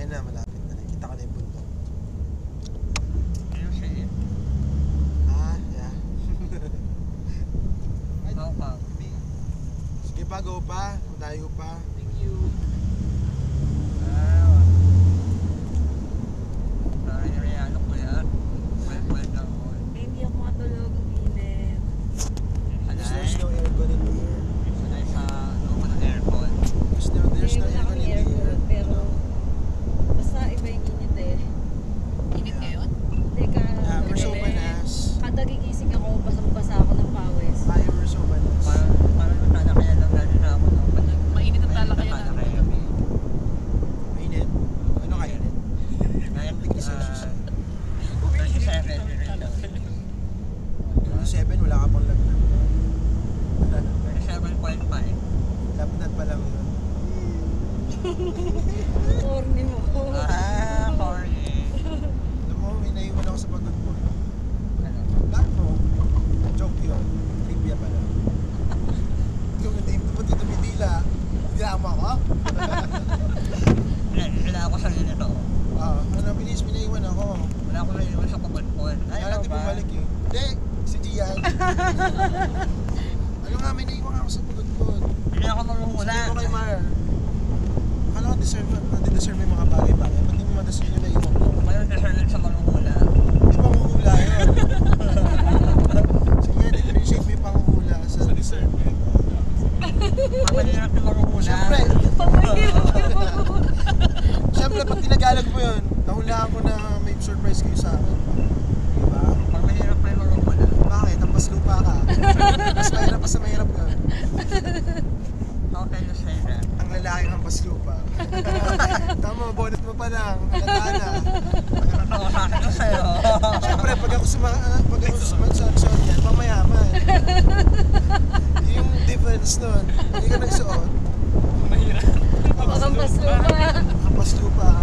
Ayan na, malapit na. Kita ka na yung bundok. Ayun siya eh. Yeah. Oo pa. Sige pa, go pa. Malayo pa. Thank you. Nangyayalo ko yan. Well na ako. Hindi ako matulog. Init. There's no aircon in here. Sanay sa loob ng aircon. There's no aircon in here. Pero basta iba yung init eh. Init ngayon? Teka, Yeah, we're so manas. kada gigising ako, basang-basa ako ng pawis. Ay, we're so manas. Parang natalakayan lang natin na ako. Mainit ang talakayan natin. Mainit? Ano kainit? 9 degrees Celsius. 37. 7, wala ka pang lagnat. 37.5. Lagnat pa lang yun. Corny mo. Horny. Alam mo, may naiwan ako sa pagod mo. Ano? Lahat mo. Joke yun. Trivia pala. Yung name mo dito Midila. Drama ka? Wala ako sa nito. Ano, bilis, may naiwan ako. Wala ako naiwan sa pagod-pagod. Kaya natin bumalik eh. Hindi, si Gian. Ano nga, may naiwan ako sa pagod-pagod. Hindi ako mamuhula. Sabi ko kay Mar. Akala ko deserve mo yung mga bagay-bagay. Ba't di mo ma-deserve yung naiwan ko? Ngayon deserve sa mamuhula. Di ba mahuhula yun? Sige, differentiate mo yung panguhula sa deserve. Pamahirap na mamuhula. Siyempre, pag tinagalag mo yun, nahulaan ko na may surprise kayo sa akin. Diba? Pamahirap na mamuhula. Bakit? Tampas lupa ka. Mas mahirap pa sa mahirap ka. Okay na sa'yo na. Ang lalaking hampas lupa. Tama, bonnet mo pa lang. Halata na. Ako sa akin na sa'yo. Siyempre, pag ako sumansyon yan, pamayaman. Yung difference nun, hindi ka nagsuot. Pakampas lupa. Hampas lupa.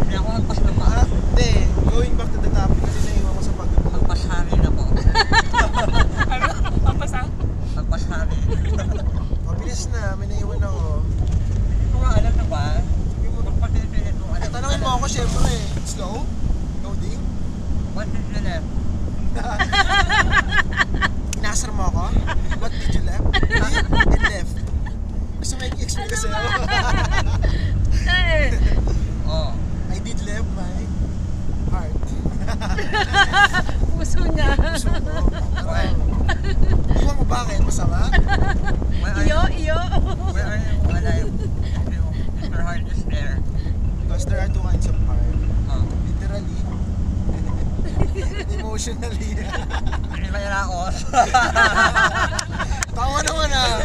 Hindi ako magpaslupa. Hindi, going back to the topic kasi naiwan ko sa pagod. Magpashari na po. Ano? Pampasa? Magpashari. Mabilis na, may naiwan ako. Hindi ko nga alam na ba? Sabi mo magpapilipilit mo. Tanungin mo ako syempre, slow? Loading? What did you left? Inasar mo ako? What did you left? And left. Gusto mo i-explain ko sa'yo? Oh. I did left my heart. Puso niya. Puso ko. Iwan mo bakit? Masama? Iyo, iyo. Where are you alive? Your heart is there. Because there are two kinds of heart. Oh. Literally. Emotionally. Hindi ba yun ako? Tawa naman ah.